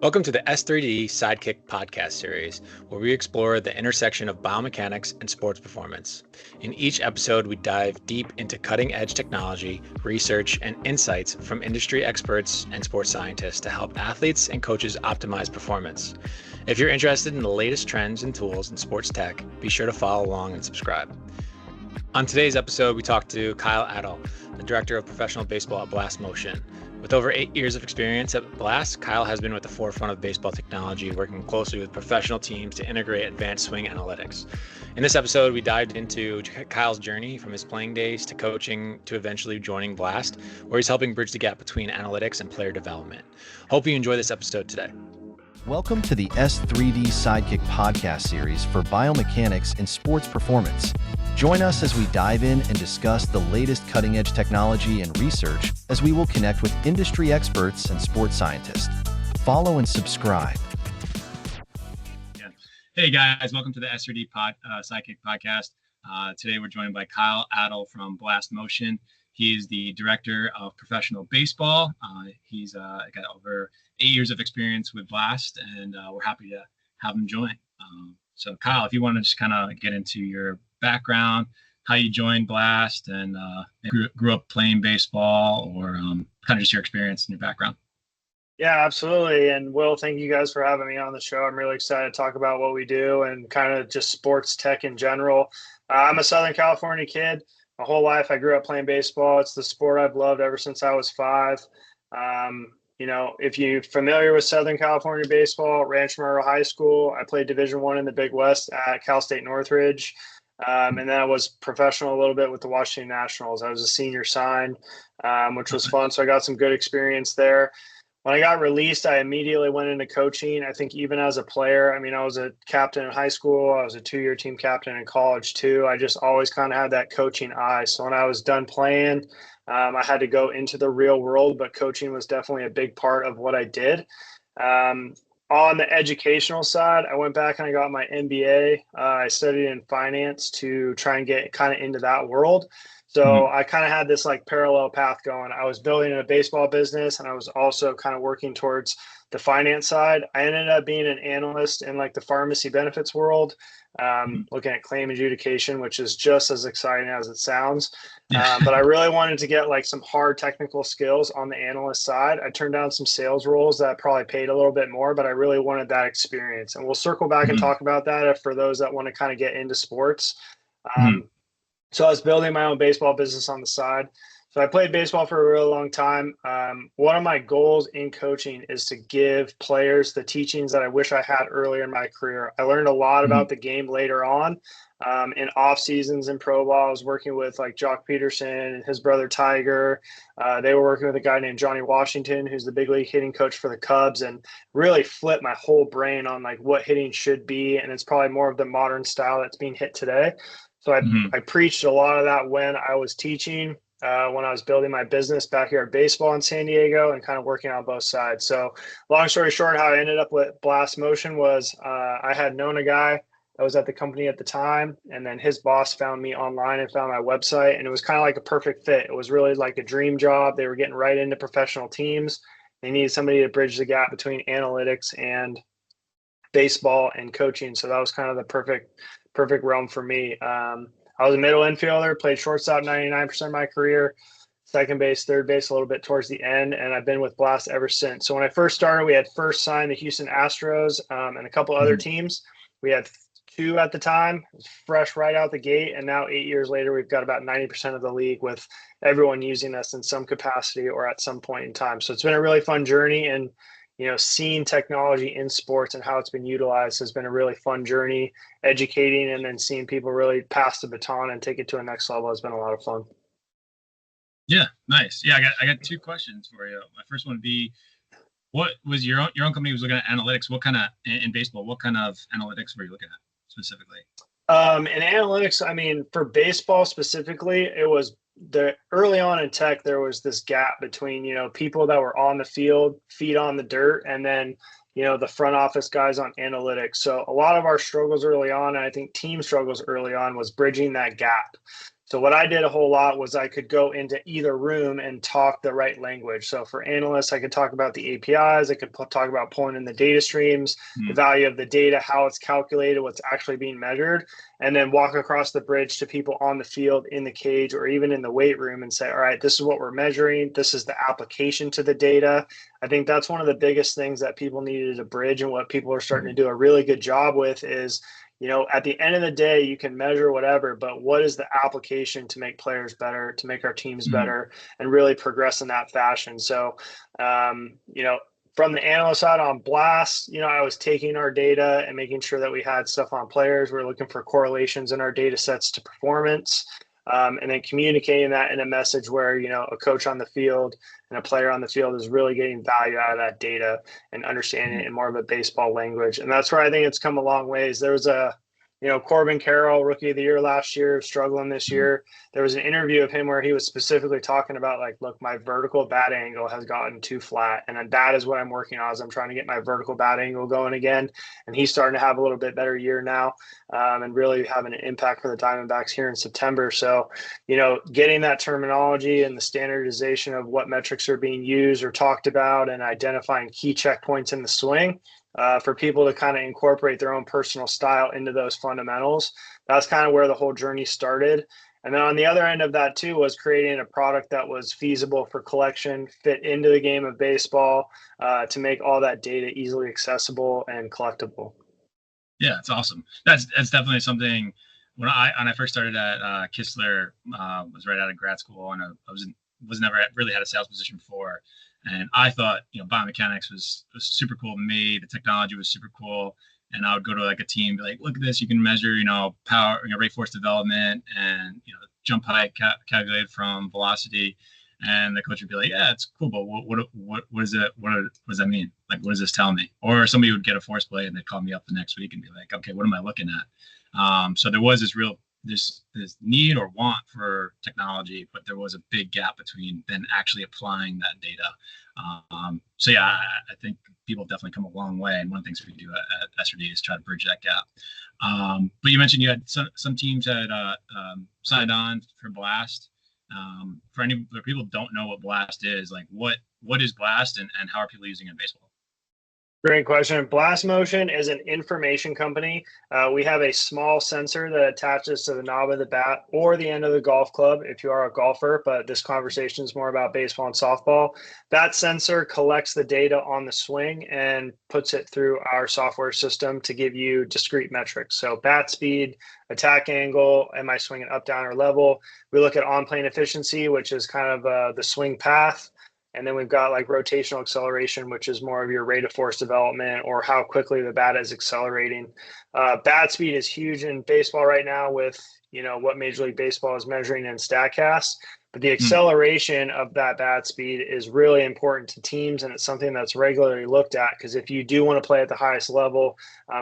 Welcome to the S3D Sidekick podcast series, where we explore the intersection of biomechanics and sports performance. In each episode, we dive deep into cutting edge technology, research, and insights from industry experts and sports scientists to help athletes and coaches optimize performance. If you're interested in the latest trends and tools in sports tech, be sure to follow along and subscribe. On today's episode, we talked to Kyle Attl, the director of professional baseball at Blast Motion. With over 8 years of experience at Blast, Kyle has been at the forefront of baseball technology, working closely with professional teams to integrate advanced swing analytics. In this episode, we dived into Kyle's journey from his playing days to coaching to eventually joining Blast, where he's helping bridge the gap between analytics and player development. Hope you enjoy this episode today. Welcome to the S3D Sidekick podcast series for biomechanics and sports performance. Join us as we dive in and discuss the latest cutting-edge technology and research as we will connect with industry experts and sports scientists. Follow and subscribe. Hey guys, welcome to the S3D Sidekick podcast. Today we're joined by Kyle Attl from Blast Motion. He's the director of professional baseball. He's got over 8 years of experience with Blast, and we're happy to have him join. So Kyle, if you want to just kind of get into your background, how you joined Blast, and grew up playing baseball, or kind of just your experience and your background. Yeah, absolutely. And Will, thank you guys for having me on the show. I'm really excited to talk about what we do and kind of just sports tech in general. I'm a Southern California kid. My whole life, I grew up playing baseball. It's the sport I've loved ever since I was 5. If you're familiar with Southern California baseball, Rancho Memorial High School, I played Division I in the Big West at Cal State Northridge. And then I was professional a little bit with the Washington Nationals. I was a senior sign, which was fun. So I got some good experience there. When I got released, I immediately went into coaching. I think even as a player, I was a captain in high school. I was a 2-year team captain in college too. I just always kind of had that coaching eye. So when I was done playing, I had to go into the real world, but coaching was definitely a big part of what I did. On the educational side, I went back and I got my MBA. I studied in finance to try and get kind of into that world. So I kind of had this like parallel path going. I was building a baseball business and I was also kind of working towards the finance side. I ended up being an analyst in like the pharmacy benefits world, looking at claim adjudication, which is just as exciting as it sounds. But I really wanted to get like some hard technical skills on the analyst side. I turned down some sales roles that probably paid a little bit more, but I really wanted that experience. And we'll circle back and talk about that for those that want to kind of get into sports. So I was building my own baseball business on the side. So I played baseball for a really long time. One of my goals in coaching is to give players the teachings that I wish I had earlier in my career. I learned a lot about the game later on. In off seasons in pro ball, I was working with like Jock Peterson and his brother Tiger. They were working with a guy named Johnny Washington, who's the big league hitting coach for the Cubs, and really flipped my whole brain on like what hitting should be. And it's probably more of the modern style that's being hit today. So I preached a lot of that when I was teaching, when I was building my business backyard baseball in San Diego and kind of working on both sides. So long story short, how I ended up with Blast Motion was I had known a guy that was at the company at the time, and then his boss found me online and found my website, and it was kind of like a perfect fit. It was really like a dream job. They were getting right into professional teams. They needed somebody to bridge the gap between analytics and baseball and coaching. So that was kind of the perfect realm for me. I was a middle infielder, played shortstop 99% of my career, second base, third base a little bit towards the end, and I've been with Blast ever since. So when I first started, we had first signed the Houston Astros and a couple other teams. We had 2 at the time, fresh right out the gate, and now 8 years later, we've got about 90% of the league with everyone using us in some capacity or at some point in time. So it's been a really fun journey, and seeing technology in sports and how it's been utilized has been a really fun journey. Educating and then seeing people really pass the baton and take it to a next level has been a lot of fun. Yeah, nice. Yeah, I got 2 questions for you. My first one would be, what was your own company was looking at analytics? What kind of in baseball? What kind of analytics were you looking at specifically? In analytics, for baseball specifically, it was early on in tech, there was this gap between, people that were on the field, feet on the dirt, and then, the front office guys on analytics. So a lot of our struggles early on, and I think team struggles early on, was bridging that gap. So what I did a whole lot was I could go into either room and talk the right language. So for analysts, I could talk about the APIs. I could talk about pulling in the data streams, the value of the data, how it's calculated, what's actually being measured, and then walk across the bridge to people on the field, in the cage, or even in the weight room and say, all right, this is what we're measuring. This is the application to the data. I think that's one of the biggest things that people needed to bridge, and what people are starting to do a really good job with is, at the end of the day, you can measure whatever, but what is the application to make players better, to make our teams better, and really progress in that fashion? So, from the analyst side on Blast, I was taking our data and making sure that we had stuff on players. We were looking for correlations in our data sets to performance, and then communicating that in a message where, a coach on the field and a player on the field is really getting value out of that data and understanding it in more of a baseball language. And that's where I think it's come a long ways. There was Corbin Carroll, rookie of the year last year, struggling this year. There was an interview of him where he was specifically talking about, like, look, my vertical bat angle has gotten too flat. And that is what I'm working on, is I'm trying to get my vertical bat angle going again. And he's starting to have a little bit better year now, and really having an impact for the Diamondbacks here in September. So, getting that terminology and the standardization of what metrics are being used or talked about, and identifying key checkpoints in the swing, for people to kind of incorporate their own personal style into those fundamentals. That's kind of where the whole journey started. And then on the other end of that too was creating a product that was feasible for collection, fit into the game of baseball, to make all that data easily accessible and collectible. Yeah, it's awesome. That's definitely something. When I first started at Kistler, was right out of grad school, and I was never really had a sales position before. And I thought, biomechanics was super cool to me. The technology was super cool. And I would go to like a team, be like, look at this, you can measure, power, rate force development, and, jump height calculated from velocity. And the coach would be like, yeah, it's cool, but what is it? What does that mean? Like, what does this tell me? Or somebody would get a force play and they'd call me up the next week and be like, okay, what am I looking at? So there was this need or want for technology, but there was a big gap between then actually applying that data. So yeah, I think people have definitely come a long way. And one of the things we do at S3D is try to bridge that gap. But you mentioned you had some teams that signed on for Blast. For people who don't know what Blast is, like what is Blast and how are people using it in baseball? Great question. Blast Motion is an information company. We have a small sensor that attaches to the knob of the bat or the end of the golf club if you are a golfer, but this conversation is more about baseball and softball. That sensor collects the data on the swing and puts it through our software system to give you discrete metrics. So bat speed, attack angle, am I swinging up, down, or level? We look at on-plane efficiency, which is kind of the swing path. And then we've got like rotational acceleration, which is more of your rate of force development or how quickly the bat is accelerating. Bat speed is huge in baseball right now with, what Major League Baseball is measuring in StatCast. But the acceleration of that bat speed is really important to teams, and it's something that's regularly looked at, because if you do want to play at the highest level,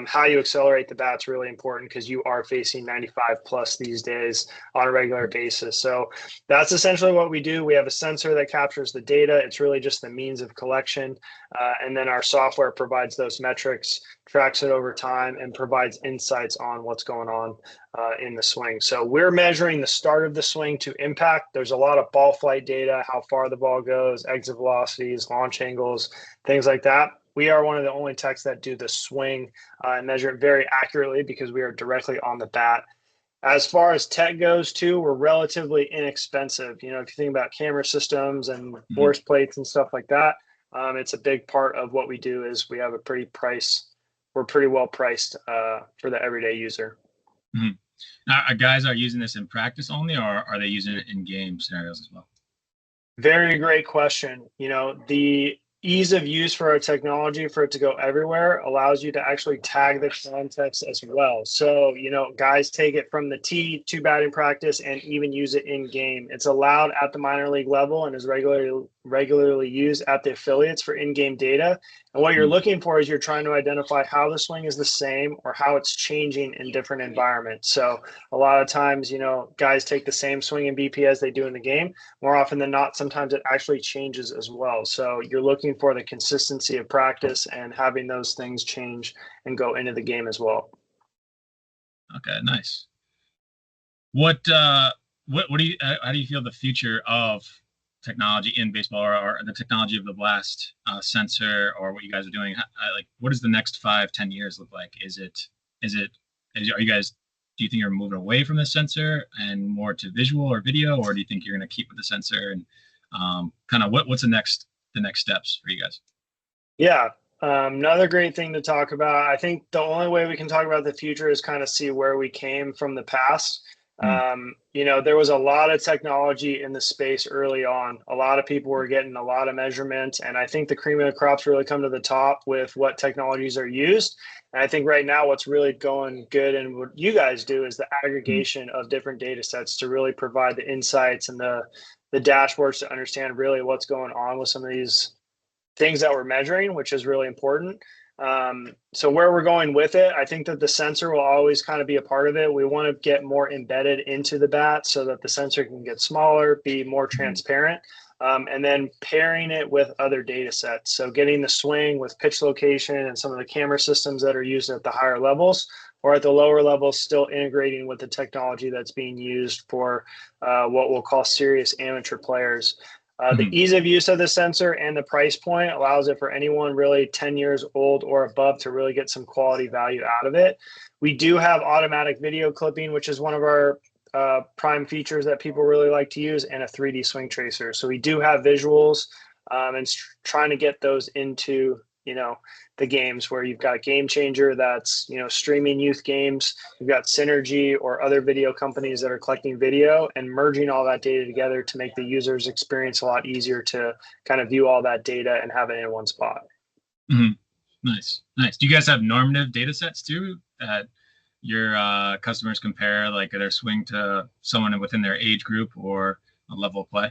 how you accelerate the bat's really important, because you are facing 95 plus these days on a regular basis. So that's essentially what we do. We have a sensor that captures the data. It's really just the means of collection. And then our software provides those metrics, tracks it over time, and provides insights on what's going on in the swing. So we're measuring the start of the swing to impact. There's a lot of ball flight data, how far the ball goes, exit velocities, launch angles, things like that. We are one of the only techs that do the swing and measure it very accurately, because we are directly on the bat. As far as tech goes too, we're relatively inexpensive. If you think about camera systems and force plates and stuff like that, it's a big part of what we do. Is we have we're pretty well priced for the everyday user. Mm-hmm. Now, guys are using this in practice only, or are they using it in game scenarios as well? Very great question. The ease of use for our technology, for it to go everywhere, allows you to actually tag the context as well. So, guys take it from the tee to batting practice and even use it in game. It's allowed at the minor league level and is regularly used at the affiliates for in-game data. And what you're looking for is you're trying to identify how the swing is the same or how it's changing in different environments. So a lot of times, guys take the same swing in BP as they do in the game. More often than not, sometimes it actually changes as well. So you're looking for the consistency of practice and having those things change and go into the game as well. Okay, nice. What what do you how do you feel the future of technology in baseball, or the technology of the blast sensor, or what you guys are doing? Like, what does the next 5-10 years look like? Are you guys, do you think you're moving away from the sensor and more to visual or video, or do you think you're going to keep with the sensor? And kind of what's the next steps for you guys? Yeah. Another great thing to talk about. I think the only way we can talk about the future is kind of see where we came from the past. There was a lot of technology in the space early on. A lot of people were getting a lot of measurement, and I think the cream of the crops really come to the top with what technologies are used. And I think right now what's really going good and what you guys do is the aggregation of different data sets to really provide the insights and the dashboards to understand really what's going on with some of these things that we're measuring, which is really important. So where we're going with it, I think that the sensor will always kind of be a part of it. We want to get more embedded into the bat so that the sensor can get smaller, be more transparent, and then pairing it with other data sets. So getting the swing with pitch location and some of the camera systems that are used at the higher levels, or at the lower levels, still integrating with the technology that's being used for what we'll call serious amateur players. The ease of use of the sensor and the price point allows it for anyone really 10 years old or above to really get some quality value out of it. We do have automatic video clipping, which is one of our prime features that people really like to use, and a 3D swing tracer. So we do have visuals and trying to get those into, the games where you've got Game Changer that's, streaming youth games. You've got Synergy or other video companies that are collecting video and merging all that data together to make the user's experience a lot easier to kind of view all that data and have it in one spot. Nice. Do you guys have normative data sets too that your customers compare, like their swing to someone within their age group or a level of play?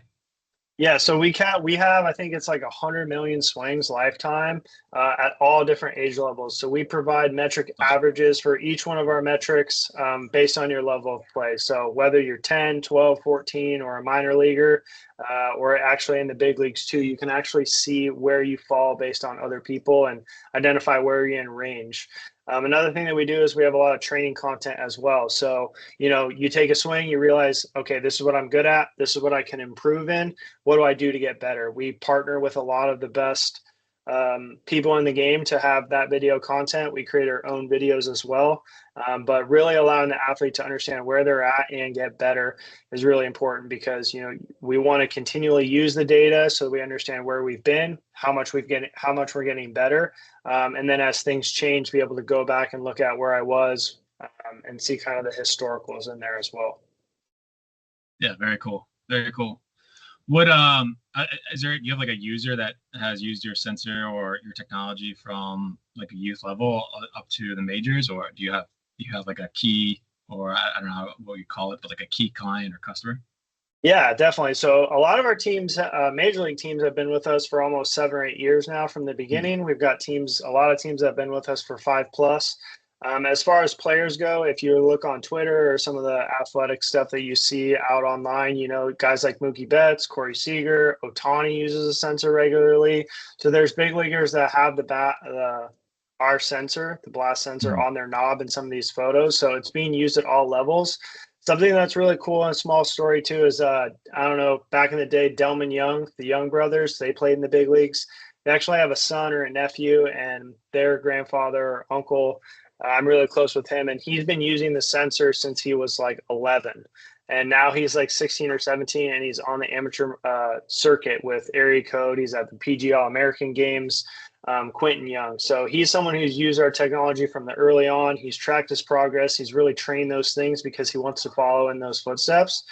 Yeah, so we have, I think it's like 100 million swings lifetime at all different age levels. So we provide metric averages for each one of our metrics based on your level of play. So whether you're 10, 12, 14, or a minor leaguer, or actually in the big leagues too, you can actually see where you fall based on other people and identify where you're in range. Another thing that we do is we have a lot of training content as well. So, you take a swing, you realize, okay, this is what I'm good at. This is what I can improve in. What do I do to get better? We partner with a lot of the best people in the game to have that video content. We create our own videos as well. But really allowing the athlete to understand where they're at and get better is really important because, we want to continually use the data so we understand where we've been, how much we're getting better. And then as things change, be able to go back and look at where I was and see kind of the historicals in there as well. Yeah, very cool. Very cool. What do you have like a user that has used your sensor or your technology from like a youth level up to the majors, or do you have like a key, or I don't know what you call it, but like a key client or customer? Yeah, definitely. So a lot of our teams, major league teams, have been with us for almost 7 or 8 years now from the beginning. We've got a lot of teams that have been with us for 5+. As far as players go, if you look on Twitter or some of the athletic stuff that you see out online, guys like Mookie Betts, Corey Seager, Ohtani uses a sensor regularly. So there's big leaguers that have our sensor, the blast sensor, on their knob in some of these photos. So it's being used at all levels. Something that's really cool and a small story too is, I don't know, back in the day, Delman Young, the Young brothers, they played in the big leagues. They actually have a son or a nephew, and their grandfather or uncle, I'm really close with him, and he's been using the sensor since he was like 11. And now he's like 16 or 17, and he's on the amateur circuit with area code. He's at the PGA All-American games, Quentin Young. So he's someone who's used our technology from the early on. He's tracked his progress. He's really trained those things because he wants to follow in those footsteps.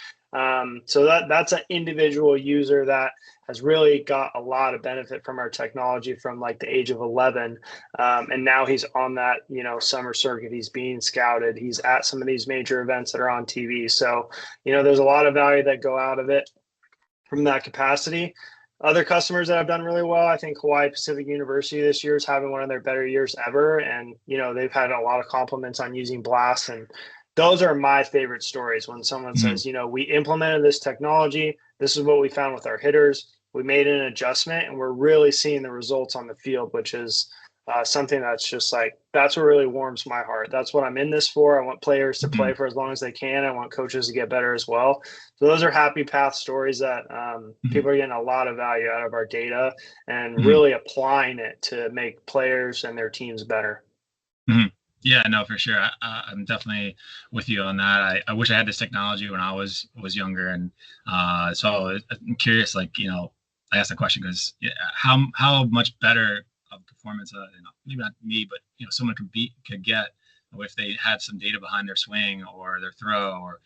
So that's an individual user that has really got a lot of benefit from our technology from like the age of 11. And now he's on that, summer circuit. He's being scouted. He's at some of these major events that are on TV. So, there's a lot of value that go out of it from that capacity. Other customers that have done really well, I think Hawaii Pacific University this year is having one of their better years ever. And, they've had a lot of compliments on using Blast. And those are my favorite stories when someone says, we implemented this technology. This is what we found with our hitters. We made an adjustment and we're really seeing the results on the field, which is something that's just like, that's what really warms my heart. That's what I'm in this for. I want players to Mhm. play for as long as they can. I want coaches to get better as well. So those are happy path stories that Mhm. people are getting a lot of value out of our data and Mhm. really applying it to make players and their teams better. Mhm. Yeah, no, for sure. I'm definitely with you on that. I wish I had this technology when I was younger, and so I'm curious. Like, I asked the question because how much better of performance, maybe not me, but someone could get if they had some data behind their swing or their throw or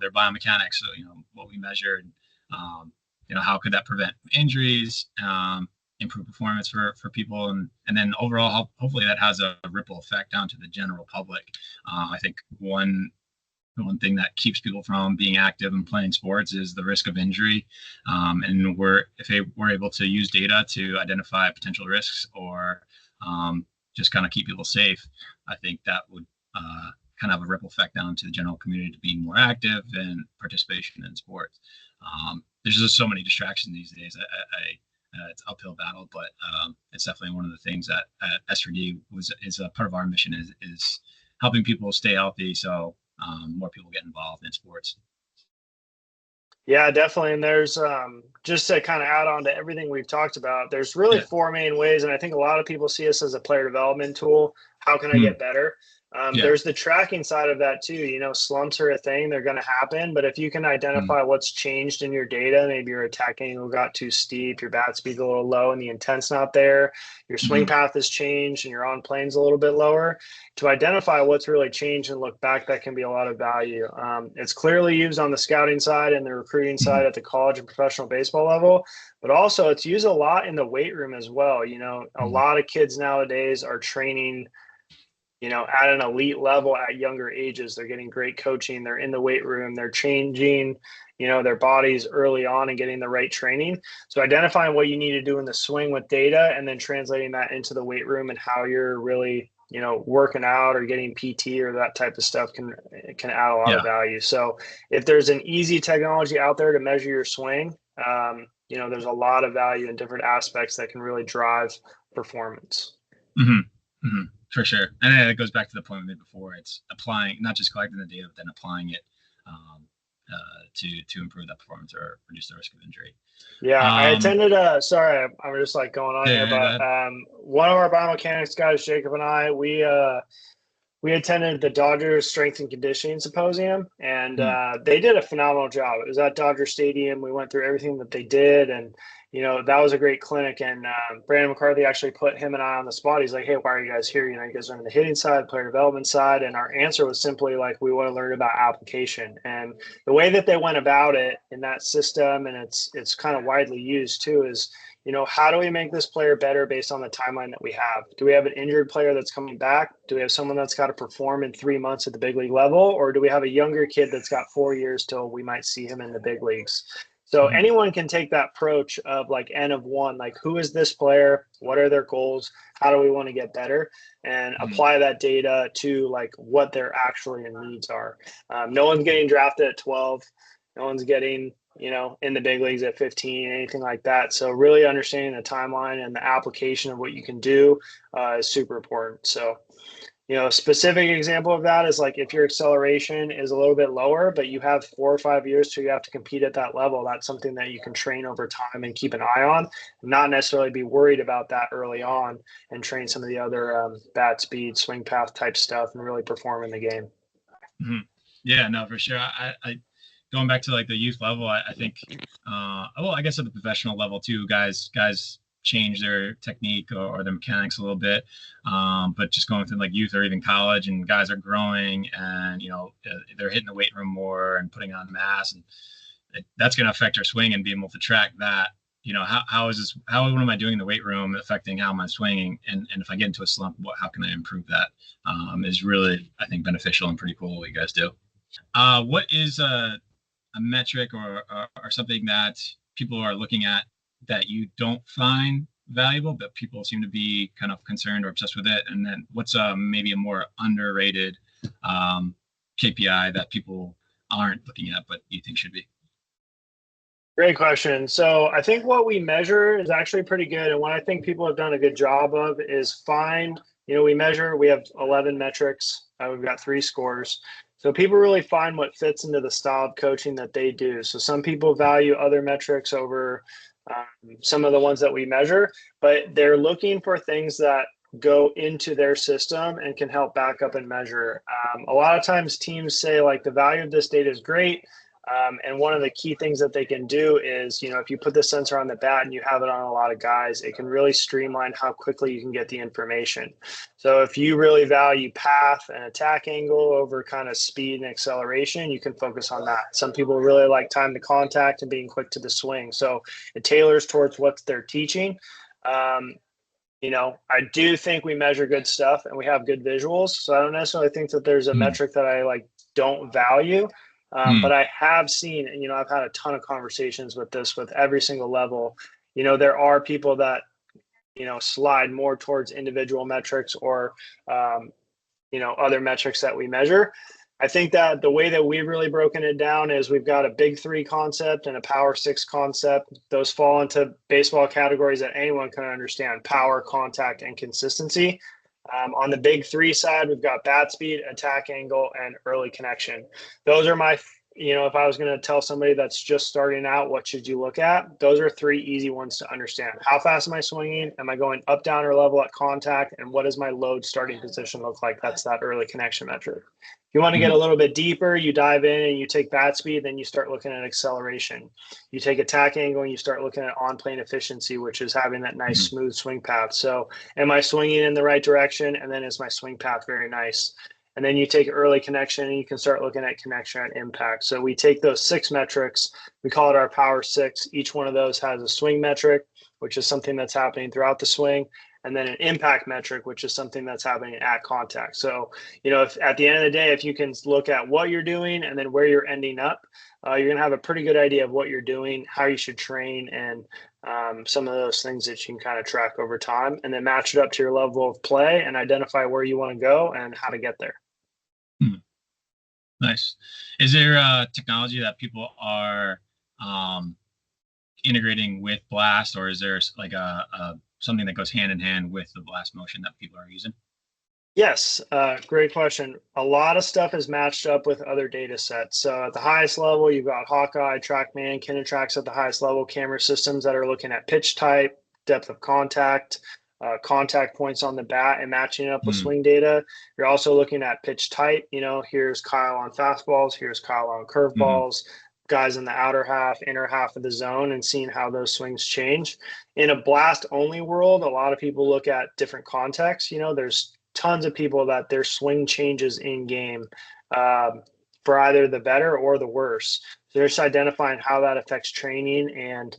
their biomechanics. So what we measured. Um, how could that prevent injuries? Improve performance for people, and then overall hopefully that has a ripple effect down to the general public. I think one thing that keeps people from being active and playing sports is the risk of injury, and we're able to use data to identify potential risks or just kind of keep people safe. I think that would kind of have a ripple effect down to the general community to be more active and participation in sports. There's just so many distractions these days. It's uphill battle, but it's definitely one of the things that S3D is a part of our mission is helping people stay healthy, so more people get involved in sports. Yeah, definitely. And there's just to kind of add on to everything we've talked about, there's really Yeah. four main ways. And I think a lot of people see us as a player development tool. How can I Mm, get better? yeah. There's the tracking side of that too. Slumps are a thing, they're going to happen. But if you can Mm, identify what's changed in your data, maybe your attack angle got too steep, your bat speed's a little low, and the intent's not there, your swing mm, path has changed, and your on plane's a little bit lower, to identify what's really changed and look back, that can be a lot of value. It's clearly used on the scouting side and the recruiting side mm, at the college and professional baseball level, but also it's used a lot in the weight room as well. A mm, lot of kids nowadays are training, at an elite level at younger ages. They're getting great coaching. They're in the weight room. They're changing, their bodies early on and getting the right training. So identifying what you need to do in the swing with data and then translating that into the weight room and how you're really, working out or getting PT or that type of stuff can add a lot of yeah. value. So if there's an easy technology out there to measure your swing, there's a lot of value in different aspects that can really drive performance. Hmm. Hmm. For sure. And it goes back to the point we made before. It's applying, not just collecting the data, but then applying it um, to improve that performance or reduce the risk of injury. Yeah, I Um, attended sorry, I'm just like going on here, yeah, go but ahead. one of our biomechanics guys, Jacob and I, we attended the Dodgers Strength and Conditioning Symposium, and Mm, they did a phenomenal job. It was at Dodger Stadium. We went through everything that they did, and that was a great clinic. And Brandon McCarthy actually put him and I on the spot. He's like, "Hey, why are you guys here? You guys are on the hitting side, player development side." And our answer was simply like, "We want to learn about application." And the way that they went about it in that system, and it's kind of widely used too, is how do we make this player better based on the timeline that we have? Do we have an injured player that's coming back? Do we have someone that's got to perform in 3 months at the big league level? Or do we have a younger kid that's got 4 years till we might see him in the big leagues? So mhm, anyone can take that approach of like N of one, like who is this player? What are their goals? How do we want to get better? And mhm, apply that data to like what their actually needs are. No one's getting drafted at 12. No one's getting in the big leagues at 15, anything like that. So really understanding the timeline and the application of what you can do is super important. So, a specific example of that is like if your acceleration is a little bit lower, but you have 4 or 5 years till you have to compete at that level, that's something that you can train over time and keep an eye on, not necessarily be worried about that early on and train some of the other bat speed, swing path type stuff and really perform in the game. mhm. Yeah, no, for sure. I going back to like the youth level, I think, well, I guess at the professional level too, guys change their technique or their mechanics a little bit. But just going through like youth or even college, and guys are growing, and they're hitting the weight room more and putting on mass, and that's going to affect our swing and being able to track that. What am I doing in the weight room affecting how am I swinging? And if I get into a slump, how can I improve that? Is really, I think, beneficial and pretty cool what you guys do. What is a metric or something that people are looking at that you don't find valuable, but people seem to be kind of concerned or obsessed with it? And then what's maybe a more underrated KPI that people aren't looking at, but you think should be? Great question. So I think what we measure is actually pretty good. And what I think people have done a good job of is find, we have 11 metrics. We've got 3 scores. So people really find what fits into the style of coaching that they do. So some people value other metrics over some of the ones that we measure, but they're looking for things that go into their system and can help back up and measure. A lot of times teams say like the value of this data is great. And one of the key things that they can do is, if you put the sensor on the bat and you have it on a lot of guys, it can really streamline how quickly you can get the information. So if you really value path and attack angle over kind of speed and acceleration, you can focus on that. Some people really like time to contact and being quick to the swing. So it tailors towards what they're teaching. I do think we measure good stuff and we have good visuals. So I don't necessarily think that there's a metric that I don't value. But I have seen, and I've had a ton of conversations with this with every single level. There are people that slide more towards individual metrics or other metrics that we measure. I think that the way that we've really broken it down is we've got a big 3 concept and a power 6 concept. Those fall into baseball categories that anyone can understand: power, contact, and consistency. On the big 3 side, we've got bat speed, attack angle, and early connection. Those are my, if I was going to tell somebody that's just starting out, what should you look at? Those are 3 easy ones to understand. How fast am I swinging? Am I going up, down, or level at contact? And what does my load starting position look like? That's that early connection metric. If you want to get a little bit deeper, you dive in and you take bat speed, then you start looking at acceleration. You take attack angle and you start looking at on-plane efficiency, which is having that nice smooth swing path. So am I swinging in the right direction? And then is my swing path very nice? And then you take early connection and you can start looking at connection and impact. So we take those 6 metrics, we call it our power 6. Each one of those has a swing metric, which is something that's happening throughout the swing, and then an impact metric, which is something that's happening at contact. So, if at the end of the day, if you can look at what you're doing and then where you're ending up, you're going to have a pretty good idea of what you're doing, how you should train, and some of those things that you can kind of track over time, and then match it up to your level of play and identify where you want to go and how to get there. Nice. Is there technology that people are integrating with Blast, or is there like a something that goes hand in hand with the Blast motion that people are using? Yes, great question. A lot of stuff is matched up with other data sets. So at the highest level, you've got Hawkeye, TrackMan, Kinetrax at the highest level, camera systems that are looking at pitch type, depth of contact, contact points on the bat, and matching it up with swing data. You're also looking at pitch type. Here's Kyle on fastballs, here's Kyle on curveballs, guys in the outer half, inner half of the zone, and seeing how those swings change. In a Blast only world, a lot of people look at different contexts. There's tons of people that their swing changes in game for either the better or the worse. So they're just identifying how that affects training and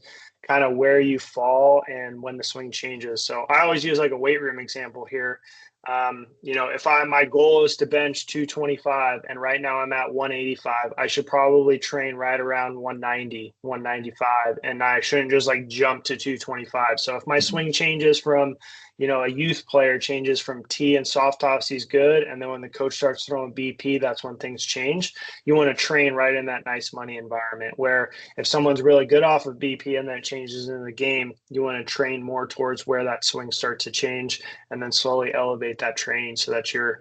kind of where you fall and when the swing changes. So I always use like a weight room example here. If my goal is to bench 225 and right now I'm at 185, I should probably train right around 190, 195, and I shouldn't just jump to 225. So if my swing changes from, a youth player changes from T and soft toss, he's good. And then when the coach starts throwing BP, that's when things change. You want to train right in that nice money environment where if someone's really good off of BP and then it changes in the game, you want to train more towards where that swing starts to change and then slowly elevate that training so that you're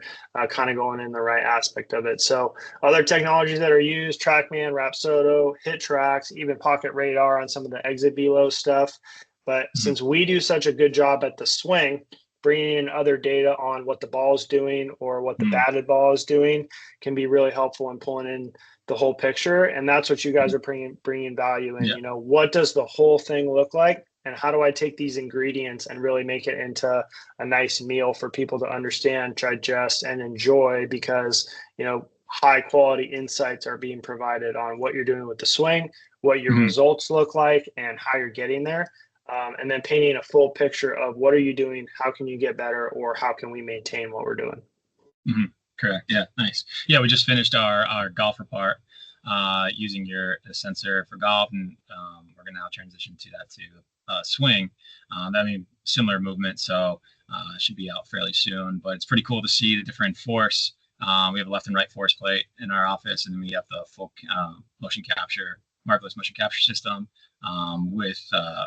kind of going in the right aspect of it. So other technologies that are used, TrackMan, Rapsodo, HitTrax, even Pocket Radar on some of the exit velo stuff. But since we do such a good job at the swing, bringing in other data on what the ball is doing or what the batted ball is doing can be really helpful in pulling in the whole picture. And that's what you guys are bringing value in. What does the whole thing look like? And how do I take these ingredients and really make it into a nice meal for people to understand, digest, and enjoy? Because, high quality insights are being provided on what you're doing with the swing, what your results look like, and how you're getting there. And then painting a full picture of what are you doing, how can you get better, or how can we maintain what we're doing. Correct. Yeah, nice. Yeah, we just finished our golfer part using your sensor for golf, and we're going to now transition to that to swing. Similar movement, so should be out fairly soon. But it's pretty cool to see the different force. We have a left and right force plate in our office, and then we have the full motion capture markerless motion capture system with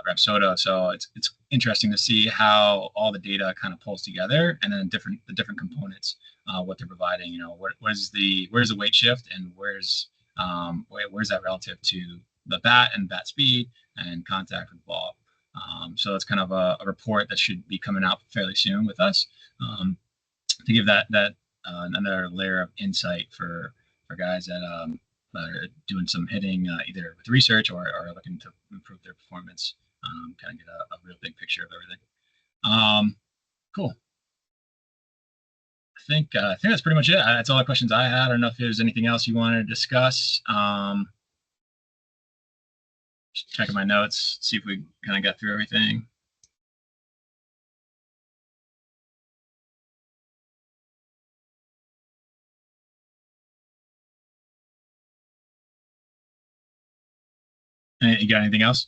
Rapsodo. So it's interesting to see how all the data kind of pulls together, and then the different components, what they're providing. You know, where's the weight shift, and where's that relative to the bat and bat speed and contact with the ball. So it's kind of a report that should be coming out fairly soon with us, to give that another layer of insight for guys that are doing some hitting, either with research or looking to improve their performance. Kind of get a real big picture of everything. Cool. I think that's pretty much it. That's all the questions I had. I don't know if there's anything else you wanted to discuss. Just checking my notes, see if we kind of got through everything. You got anything else?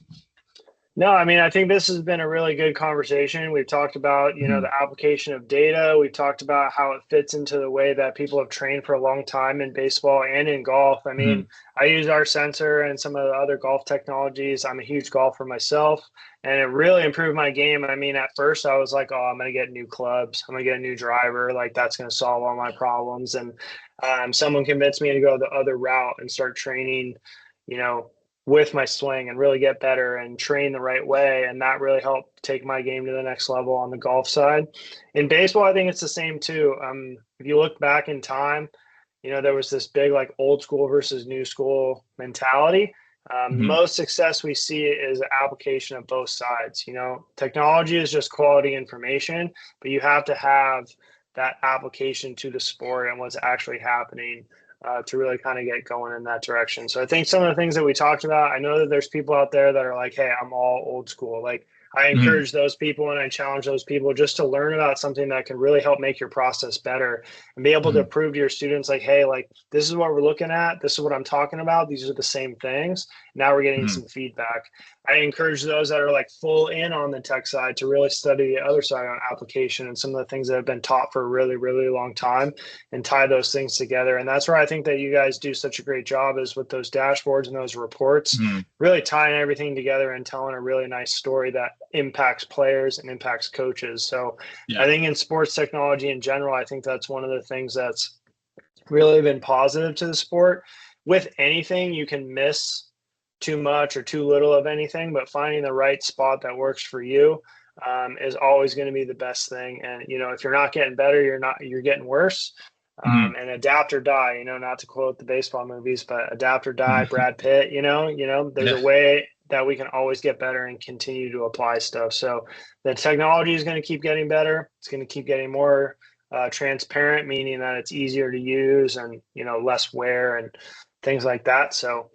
No, I mean, I think this has been a really good conversation. We've talked about, the application of data. We've talked about how it fits into the way that people have trained for a long time in baseball and in golf. I mean, I use our sensor and some of the other golf technologies. I'm a huge golfer myself, and it really improved my game. I mean, at first I was like, oh, I'm going to get new clubs. I'm going to get a new driver. Like, that's going to solve all my problems. And someone convinced me to go the other route and start training, with my swing and really get better and train the right way. And that really helped take my game to the next level on the golf side. In baseball, I think it's the same too. If you look back in time, there was this big like old school versus new school mentality. Most success we see is application of both sides. Technology is just quality information, but you have to have that application to the sport and what's actually happening to really kind of get going in that direction. So I think some of the things that we talked about, I know that there's people out there that are like, hey, I'm all old school. Like, I encourage those people and I challenge those people just to learn about something that can really help make your process better and be able to prove to your students like, hey, like, this is what we're looking at. This is what I'm talking about. These are the same things. Now we're getting some feedback. I encourage those that are like full in on the tech side to really study the other side on application and some of the things that have been taught for a really, really long time and tie those things together. And that's where I think that you guys do such a great job is with those dashboards and those reports, really tying everything together and telling a really nice story that impacts players and impacts coaches. So I think in sports technology in general, I think that's one of the things that's really been positive to the sport. With anything, you can miss too much or too little of anything, but finding the right spot that works for you is always going to be the best thing. And, if you're not getting better, you're getting worse. And adapt or die, not to quote the baseball movies, but adapt or die, Brad Pitt, there's a way that we can always get better and continue to apply stuff. So the technology is going to keep getting better. It's going to keep getting more transparent, meaning that it's easier to use and, less wear and things like that. So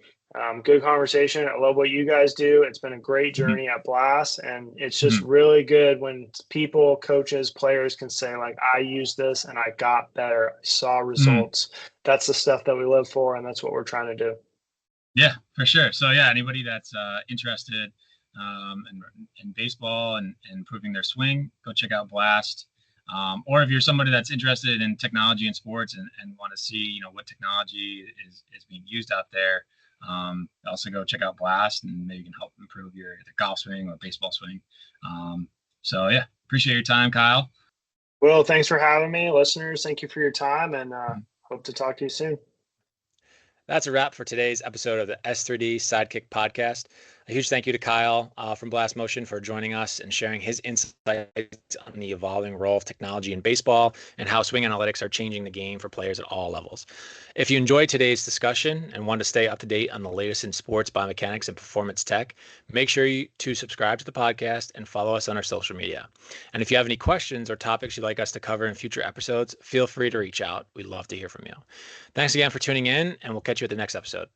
good conversation. I love what you guys do. It's been a great journey at Blast, and it's just really good when people, coaches, players can say like, I used this and I got better. I saw results. That's the stuff that we live for, and that's what we're trying to do. Yeah, for sure. So yeah, anybody that's interested in baseball and improving their swing, go check out Blast. Or if you're somebody that's interested in technology and sports and want to see, what technology is being used out there, also go check out Blast, and maybe you can help improve your either golf swing or baseball swing. So yeah, appreciate your time, Kyle. Will, thanks for having me. Listeners, thank you for your time, and hope to talk to you soon. That's a wrap for today's episode of the S3D Sidekick podcast. A huge thank you to Kyle from Blast Motion for joining us and sharing his insights on the evolving role of technology in baseball and how swing analytics are changing the game for players at all levels. If you enjoyed today's discussion and want to stay up to date on the latest in sports, biomechanics, and performance tech, make sure to subscribe to the podcast and follow us on our social media. And if you have any questions or topics you'd like us to cover in future episodes, feel free to reach out. We'd love to hear from you. Thanks again for tuning in, and we'll catch you at the next episode.